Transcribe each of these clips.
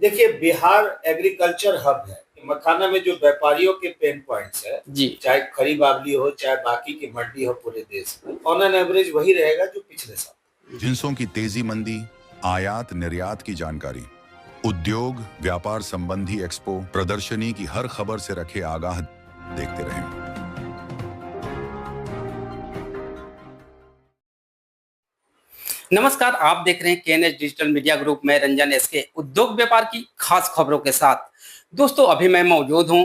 देखिए, Bihar agriculture hub है। मखाना में जो व्यापारियों के पेन पॉइंट्स है, जी। चाहे खरी बावली हो, चाहे बाकी की मंडी हो पूरे देश में, ऑन एन एवरेज वही रहेगा जो पिछले साल। जिनसों की तेजी मंदी, आयात निर्यात की जानकारी, उद्योग व्यापार संबंधी एक्सपो प्रदर्शनी की हर खबर से रखे आगाह, देखते रहें। नमस्कार, आप देख रहे हैं केएनएच डिजिटल मीडिया ग्रुप में रंजन एसके उद्योग व्यापार की खास खबरों के साथ। दोस्तों, अभी मैं मौजूद हूं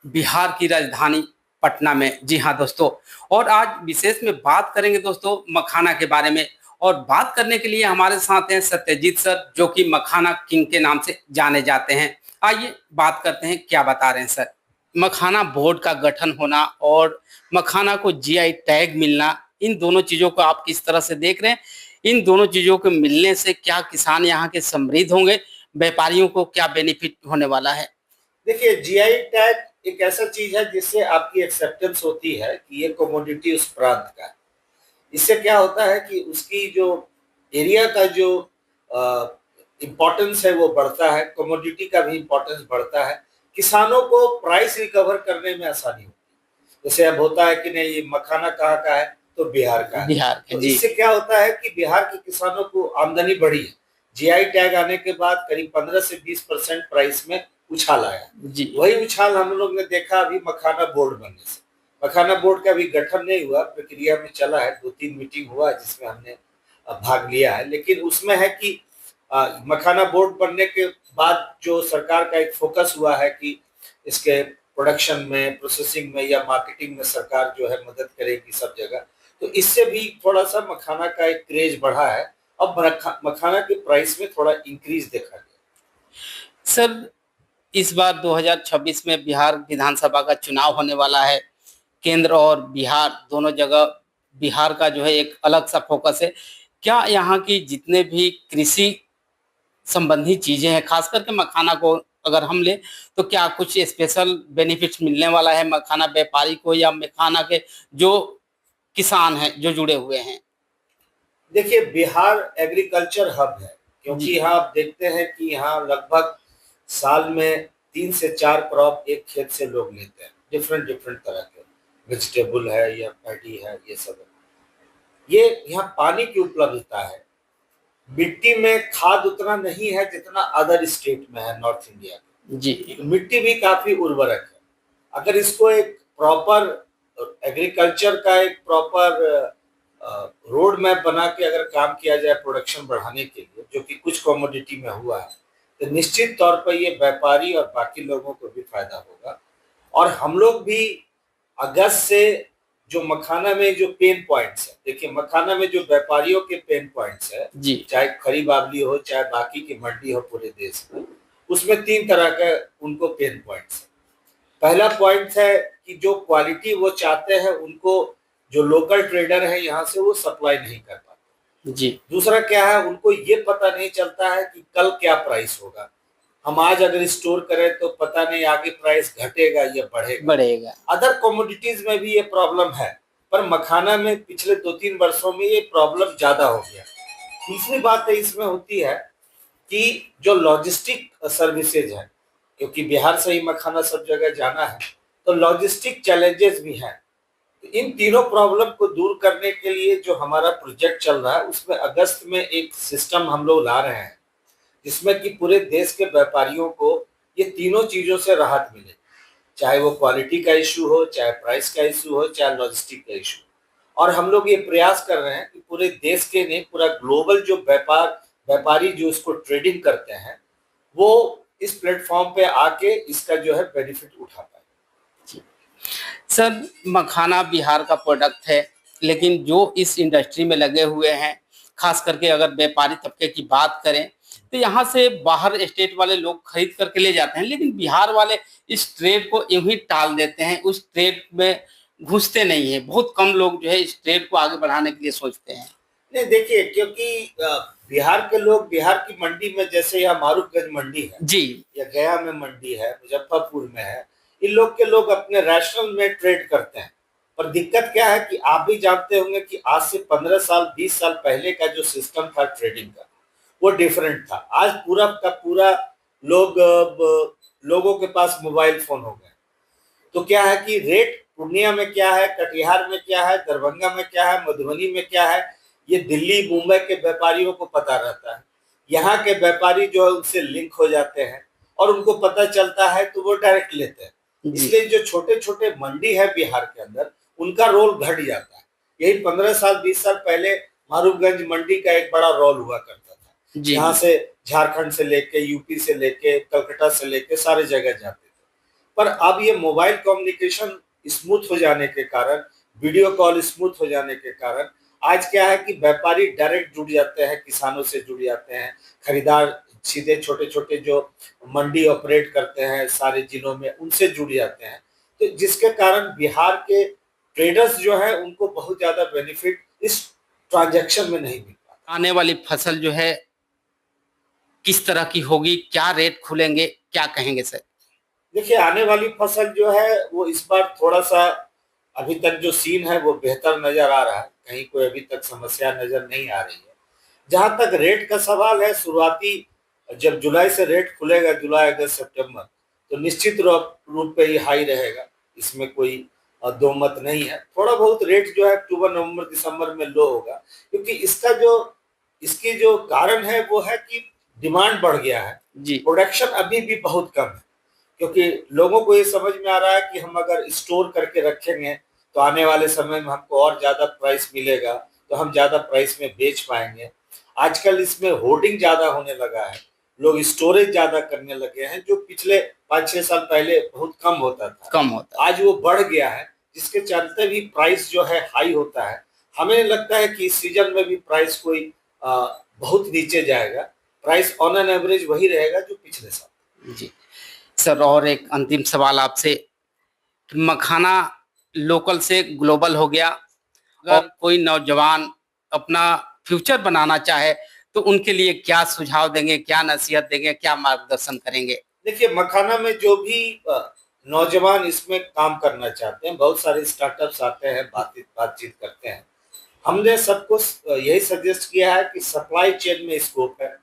बिहार की राजधानी पटना में। जी हां दोस्तों, और आज विशेष में बात करेंगे दोस्तों मखाना के बारे में। और बात करने के लिए हमारे साथ हैं सत्यजीत सर, जो कि मखाना किंग के नाम से जाने जाते हैं। आइए बात करते हैं, क्या बता रहे हैं सर। मखाना बोर्ड का गठन होना और मखाना को जीआई टैग मिलना, इन दोनों चीजों को आप किस तरह से देख रहे हैं? इन दोनों चीजों के मिलने से क्या किसान यहाँ के समृद्ध होंगे, व्यापारियों को क्या बेनिफिट होने वाला है? देखिए, जीआई टैग एक ऐसा चीज है जिससे आपकी एक्सेप्टेंस होती है कि ये कमोडिटी उस प्रांत का है। इससे क्या होता है कि उसकी जो एरिया का जो इम्पोर्टेंस है वो बढ़ता है, कमोडिटी का भी इम्पोर्टेंस बढ़ता है, किसानों को प्राइस रिकवर करने में आसानी होती है। जैसे अब होता है कि नहीं, ये मखाना कहाँ का है, तो बिहार का है। बिहार के, तो जी। इससे क्या होता है कि बिहार के किसानों को आमदनी बढ़ी है। जीआई टैग आने के बाद करीब 15 से 20% प्राइस में उछाल आया। जी। वही उछाल हम लोग ने देखा अभी मखाना बोर्ड बनने से। मखाना बोर्ड का भी गठन नहीं हुआ, प्रक्रिया में चला है, 2-3 मीटिंग हुआ जिसमें हमने भाग लिया है। लेकिन उसमें है कि मखाना बोर्ड बनने के बाद जो सरकार का एक फोकस हुआ है कि इसके प्रोडक्शन में, प्रोसेसिंग में या मार्केटिंग में सरकार जो है मदद करेगी सब जगह। तो इससे भी थोड़ा सा मखाना का एक क्रेज बढ़ा है। अब मखाना के प्राइस में थोड़ा इंक्रीज देखा गया। सर, इस बार 2026 में बिहार विधानसभा का चुनाव होने वाला है। केंद्र और बिहार दोनों जगह बिहार का जो है एक अलग सा फोकस है। क्या यहाँ की जितने भी कृषि संबंधी चीजें हैं, खास करके मखाना को अगर हम ले, तो क्या कुछ स्पेशल बेनिफिट्स मिलने वाला है मखाना व्यापारी को या मखाना के जो किसान हैं जो जुड़े हुए हैं? देखिए, बिहार एग्रीकल्चर हब है, क्योंकि यहाँ आप देखते हैं कि यहाँ लगभग साल में 3 से 4 क्रॉप एक खेत से लोग लेते हैं। डिफरेंट डिफरेंट तरह के वेजिटेबल है या पैडी है, ये सब है। ये यहाँ पानी की उपलब्धता है। मिट्टी में खाद उतना नहीं है जितना अदर स्टेट में है, नॉर्थ इंडिया में। जी। तो मिट्टी भी काफी उर्वरक है। अगर इसको एक प्रॉपर एग्रीकल्चर का एक प्रॉपर रोड मैप बना के अगर काम किया जाए प्रोडक्शन बढ़ाने के लिए, जो कि कुछ कमोडिटी में हुआ है, तो निश्चित तौर पर ये व्यापारी और बाकी लोगों को भी फायदा होगा। और हम लोग भी अगस्त से जो मखाना में जो पेन पॉइंट्स है, देखिए मखाना में जो व्यापारियों के पेन पॉइंट्स है, जी। चाहे खरी बावली हो, चाहे बाकी की मंडी हो पूरे देश में, उसमें 3 तरह के उनको पेन पॉइंट्स है। पहला पॉइंट है कि जो क्वालिटी वो चाहते हैं उनको जो लोकल ट्रेडर है यहाँ से वो सप्लाई नहीं कर पाते। जी। दूसरा क्या है, उनको ये पता नहीं चलता है कि कल क्या प्राइस होगा। हम आज अगर स्टोर करें तो पता नहीं आगे प्राइस घटेगा या बढ़ेगा। अदर कमोडिटीज में भी ये प्रॉब्लम है, पर मखाना में पिछले 2-3 वर्षों में ये प्रॉब्लम ज्यादा हो गया। तीसरी बात इसमें होती है कि जो लॉजिस्टिक सर्विसेज है, क्योंकि बिहार से ही मखाना सब जगह जाना है, तो लॉजिस्टिक चैलेंजेस भी हैं। इन तीनों प्रॉब्लम को दूर करने के लिए जो हमारा प्रोजेक्ट चल रहा है, उसमें अगस्त में एक सिस्टम हम लोग ला रहे हैं जिसमें कि पूरे देश के व्यापारियों को ये तीनों चीजों से राहत मिले, चाहे वो क्वालिटी का इशू हो, चाहे प्राइस का इशू हो, चाहे लॉजिस्टिक का इशू। और हम लोग ये प्रयास कर रहे हैं कि पूरे देश के नहीं, पूरा ग्लोबल जो व्यापारी जो इसको ट्रेडिंग करते हैं, वो इस प्लेटफॉर्म पे आके इसका जो है बेनिफिट उठा पाए। सर, मखाना बिहार का प्रोडक्ट है, लेकिन जो इस इंडस्ट्री में लगे हुए हैं, खास करके अगर व्यापारी तबके की बात करें, तो यहाँ से बाहर स्टेट वाले लोग खरीद करके ले जाते हैं, लेकिन बिहार वाले इस ट्रेड को यूं ही टाल देते हैं, उस ट्रेड में घुसते नहीं है। बहुत कम लोग जो है इस ट्रेड को आगे बढ़ाने के लिए सोचते हैं। नहीं, देखिए, क्योंकि बिहार के लोग बिहार की मंडी में, जैसे यहाँ मारूफगंज मंडी है जी, या गया में मंडी है, मुजफ्फरपुर में है, इन लोग के लोग अपने रैशनल में ट्रेड करते हैं। और दिक्कत क्या है कि आप भी जानते होंगे कि आज से 15 साल 20 साल पहले का जो सिस्टम था ट्रेडिंग का, वो डिफरेंट था। आज पूरा का पूरा लोगों के पास मोबाइल फोन हो गए। तो क्या है कि रेट पूर्णिया में क्या है, कटिहार में क्या है, दरभंगा में क्या है, मधुबनी में क्या है, ये दिल्ली मुंबई के व्यापारियों को पता रहता है। यहाँ के व्यापारी जो है उनसे लिंक हो जाते हैं और उनको पता चलता है तो वो डायरेक्ट लेते हैं। इसलिए जो छोटे छोटे मंडी है बिहार के अंदर, उनका रोल घट जाता है। यही 15 साल 20 साल पहले मारूफगंज मंडी का एक बड़ा रोल हुआ करता था। यहाँ से झारखंड से लेके, यूपी से लेके, कलकत्ता से लेके सारे जगह जाते थे। पर अब ये मोबाइल कम्युनिकेशन स्मूथ हो जाने के कारण, वीडियो कॉल स्मूथ हो जाने के कारण आज क्या है कि व्यापारी डायरेक्ट जुड़ जाते हैं, किसानों से जुड़ जाते हैं, खरीदार सीधे छोटे छोटे जो मंडी ऑपरेट करते हैं सारे जिलों में, उनसे जुड़ जाते हैं। तो जिसके कारण बिहार के ट्रेडर्स जो है उनको बहुत ज्यादा बेनिफिट इस ट्रांजैक्शन में नहीं मिल पाता। आने वाली फसल जो है किस तरह की होगी, क्या रेट खुलेंगे, क्या कहेंगे सर? देखिए, आने वाली फसल जो है वो इस बार थोड़ा सा, अभी तक जो सीन है वो बेहतर नजर आ रहा है, कहीं कोई अभी तक समस्या नजर नहीं आ रही है। जहां तक रेट का सवाल है, शुरुआती जब जुलाई से रेट खुलेगा, जुलाई अगस्त सितंबर, तो निश्चित रूप पे ये हाई रहेगा, इसमें कोई दो मत नहीं है। थोड़ा बहुत रेट जो है अक्टूबर नवंबर दिसंबर में लो होगा, क्योंकि इसकी जो कारण है वो है कि डिमांड बढ़ गया है जी, प्रोडक्शन अभी भी बहुत कम है। क्योंकि लोगों को ये समझ में आ रहा है कि हम अगर स्टोर करके रखेंगे तो आने वाले समय में हमको और ज्यादा प्राइस मिलेगा, तो हम ज्यादा प्राइस में बेच पाएंगे। आजकल इसमें होर्डिंग ज्यादा होने लगा है, लोग स्टोरेज ज्यादा करने लगे हैं, जो पिछले 5-6 साल पहले बहुत कम होता था, आज वो बढ़ गया है, जिसके चलते भी प्राइस जो है हाई होता है। हमें लगता है कि इस सीजन में भी प्राइस कोई बहुत नीचे जाएगा, प्राइस ऑन एन एवरेज वही रहेगा जो पिछले साल। जी सर, और एक अंतिम सवाल आपसे, मखाना लोकल से ग्लोबल हो गया, अगर कोई नौजवान अपना फ्यूचर बनाना चाहे तो उनके लिए क्या सुझाव देंगे, क्या नसीहत देंगे, क्या मार्गदर्शन करेंगे? देखिए, मखाना में जो भी नौजवान इसमें काम करना चाहते हैं, बहुत सारे स्टार्टअप्स आते हैं, बातचीत करते हैं। हमने सबको यही सजेस्ट किया है कि सप्लाई चेन में स्कोप है,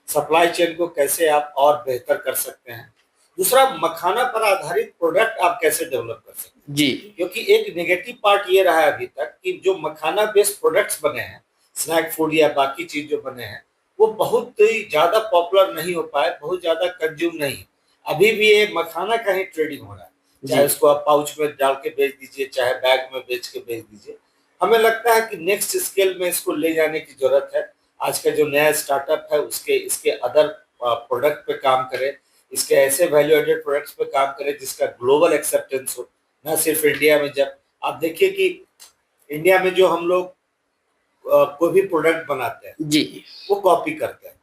सप्लाई चेन को कैसे आप और बेहतर कर सकते हैं। दूसरा, मखाना पर आधारित प्रोडक्ट आप कैसे डेवलप कर सकते हैं जी, क्योंकि एक नेगेटिव पार्ट ये रहा है अभी तक कि जो मखाना बेस्ड प्रोडक्ट्स बने हैं, स्नैक फूड या बाकी चीज जो बने हैं, वो बहुत ही ज्यादा पॉपुलर नहीं हो पाए, बहुत ज्यादा कंज्यूम नहीं। अभी भी ये मखाना का ही ट्रेडिंग हो रहा है, चाहे उसको आप पाउच में डाल के बेच दीजिए, चाहे बैग में बेच के बेच दीजिए। हमें लगता है कि नेक्स्ट स्केल में इसको ले जाने की जरूरत है। आज का जो नया स्टार्टअप है इसके अदर प्रोडक्ट पे काम करे, इसके ऐसे वैल्यू एडेड प्रोडक्ट्स पे काम करे जिसका ग्लोबल एक्सेप्टेंस हो, ना सिर्फ इंडिया में। जब आप देखिए कि इंडिया में जो हम लोग कोई भी प्रोडक्ट बनाते हैं जी, वो कॉपी करते हैं,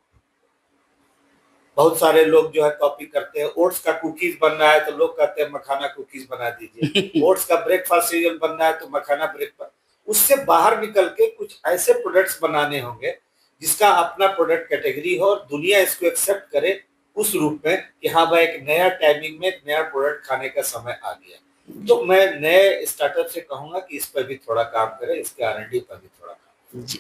बहुत सारे लोग जो है कॉपी करते हैं। ओट्स का कुकीज बन रहा है तो लोग कहते हैं मखाना कुकीज बना दीजिए। ओट्स का ब्रेकफास्ट सीरियल बन रहा है तो मखाना ब्रेकफास्ट। उससे बाहर निकल के कुछ ऐसे प्रोडक्ट्स बनाने होंगे जिसका अपना प्रोडक्ट कैटेगरी हो और दुनिया इसको एक्सेप्ट करे उस रूप में कि हाँ भाई, एक नया टाइमिंग में एक नया प्रोडक्ट खाने का समय आ गया। तो मैं नए स्टार्टअप से कहूंगा कि इस पर भी थोड़ा काम करें, इसके R&D पर भी थोड़ा काम। जी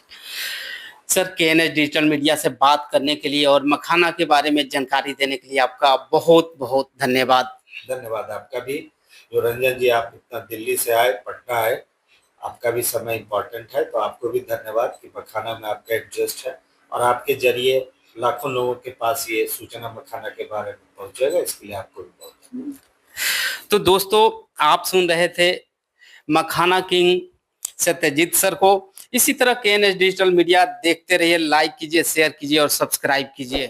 सर, KNS डिजिटल मीडिया से बात करने के लिए और मखाना के बारे में जानकारी देने के लिए आपका बहुत बहुत धन्यवाद। धन्यवाद आपका भी, जो रंजन जी, आप इतना दिल्ली से आए, पटना आए, आपका भी समय इम्पोर्टेंट है, तो आपको भी धन्यवाद कि मखाना में आपका इंटरेस्ट है और आपके जरिए लाखों लोगों के पास ये सूचना मखाना के बारे में पहुंचेगा, इसके लिए आपको भी बहुत धन्यवाद। तो दोस्तों, आप सुन रहे थे मखाना किंग सत्यजीत सर को। इसी तरह KNS डिजिटल मीडिया देखते रहिए, लाइक कीजिए, शेयर कीजिए और सब्सक्राइब कीजिए।